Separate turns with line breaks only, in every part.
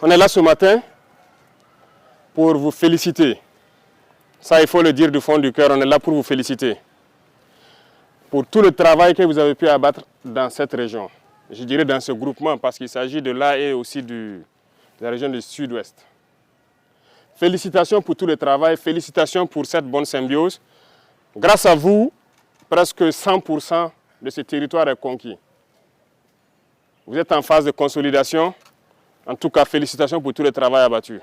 On est là ce matin pour vous féliciter. Ça, il faut le dire du fond du cœur, on est là pour vous féliciter. Pour tout le travail que vous avez pu abattre dans cette région. Je dirais dans ce groupement, parce qu'il s'agit de là et aussi de la région du Sud-Ouest. Félicitations pour tout le travail, félicitations pour cette bonne symbiose. Grâce à vous, presque 100% de ce territoire est conquis. Vous êtes en phase de consolidation. En tout cas, félicitations pour tout le travail abattu.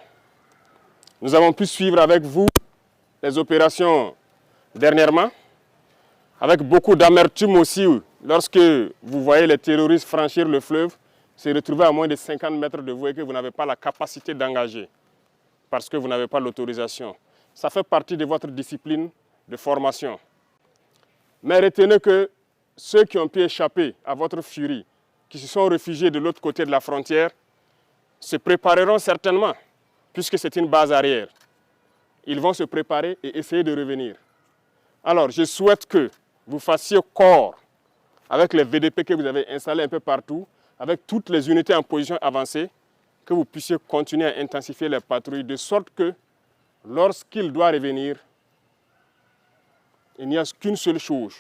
Nous avons pu suivre avec vous les opérations dernièrement, avec beaucoup d'amertume aussi, lorsque vous voyez les terroristes franchir le fleuve, se retrouver à moins de 50 mètres de vous et que vous n'avez pas la capacité d'engager, parce que vous n'avez pas l'autorisation. Ça fait partie de votre discipline de formation. Mais retenez que ceux qui ont pu échapper à votre furie, qui se sont réfugiés de l'autre côté de la frontière, se prépareront certainement, puisque c'est une base arrière. Ils vont se préparer et essayer de revenir. Alors, je souhaite que vous fassiez corps avec les VDP que vous avez installés un peu partout, avec toutes les unités en position avancée, que vous puissiez continuer à intensifier les patrouilles, de sorte que, lorsqu'il doit revenir, il n'y a qu'une seule chose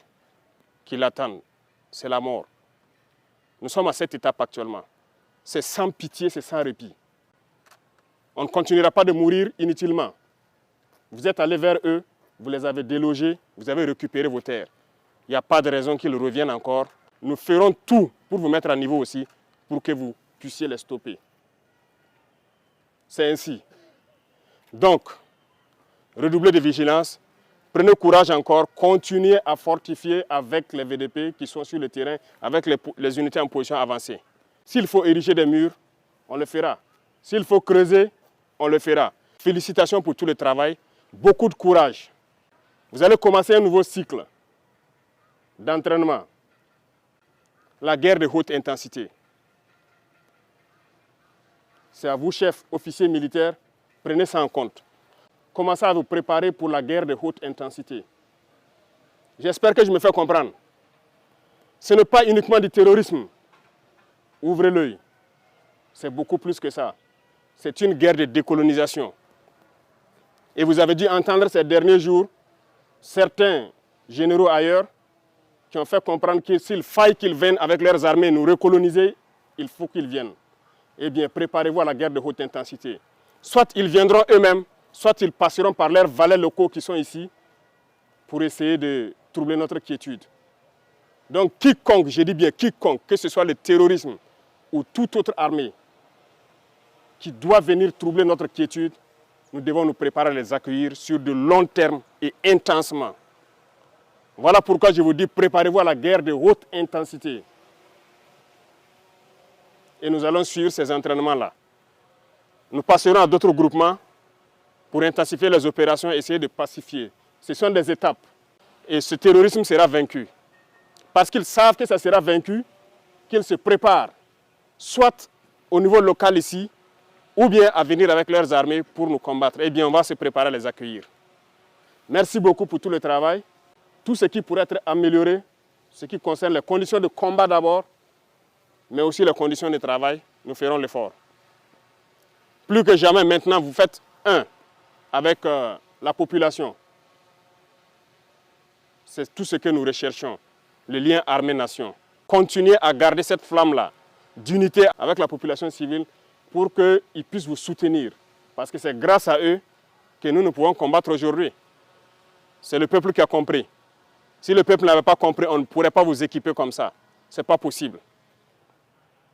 qui l'attend, c'est la mort. Nous sommes à cette étape actuellement. C'est sans pitié, c'est sans répit. On ne continuera pas de mourir inutilement. Vous êtes allés vers eux, vous les avez délogés, vous avez récupéré vos terres. Il n'y a pas de raison qu'ils reviennent encore. Nous ferons tout pour vous mettre à niveau aussi, pour que vous puissiez les stopper. C'est ainsi. Donc, redoublez de vigilance, prenez courage encore, continuez à fortifier avec les VDP qui sont sur le terrain, avec les unités en position avancée. S'il faut ériger des murs, on le fera. S'il faut creuser, on le fera. Félicitations pour tout le travail, beaucoup de courage. Vous allez commencer un nouveau cycle d'entraînement. La guerre de haute intensité. C'est à vous, chefs, officiers militaires, prenez ça en compte. Commencez à vous préparer pour la guerre de haute intensité. J'espère que je me fais comprendre. Ce n'est pas uniquement du terrorisme. Ouvrez l'œil. C'est beaucoup plus que ça. C'est une guerre de décolonisation. Et vous avez dû entendre ces derniers jours certains généraux ailleurs qui ont fait comprendre que s'il faille qu'ils viennent avec leurs armées nous recoloniser, il faut qu'ils viennent. Eh bien, préparez-vous à la guerre de haute intensité. Soit ils viendront eux-mêmes, soit ils passeront par leurs valets locaux qui sont ici pour essayer de troubler notre quiétude. Donc quiconque, je dis bien quiconque, que ce soit le terrorisme ou toute autre armée qui doit venir troubler notre quiétude, nous devons nous préparer à les accueillir sur de long terme et intensement. Voilà pourquoi je vous dis, préparez-vous à la guerre de haute intensité. Et nous allons suivre ces entraînements-là. Nous passerons à d'autres groupements pour intensifier les opérations et essayer de pacifier. Ce sont des étapes. Et ce terrorisme sera vaincu. Parce qu'ils savent que ça sera vaincu, qu'ils se préparent, soit au niveau local ici, ou bien à venir avec leurs armées pour nous combattre. Eh bien, on va se préparer à les accueillir. Merci beaucoup pour tout le travail. Tout ce qui pourrait être amélioré, ce qui concerne les conditions de combat d'abord, mais aussi les conditions de travail, nous ferons l'effort. Plus que jamais, maintenant, vous faites un avec la population. C'est tout ce que nous recherchons, le lien armée-nation. Continuez à garder cette flamme-là d'unité avec la population civile pour qu'ils puissent vous soutenir. Parce que c'est grâce à eux que nous pouvons combattre aujourd'hui. C'est le peuple qui a compris. Si le peuple n'avait pas compris, on ne pourrait pas vous équiper comme ça. Ce n'est pas possible.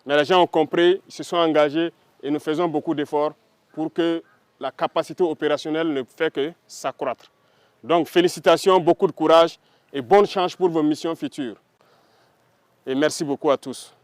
Mais les gens ont compris, ils se sont engagés et nous faisons beaucoup d'efforts pour que la capacité opérationnelle ne fait que s'accroître. Donc félicitations, beaucoup de courage et bonne chance pour vos missions futures. Et merci beaucoup à tous.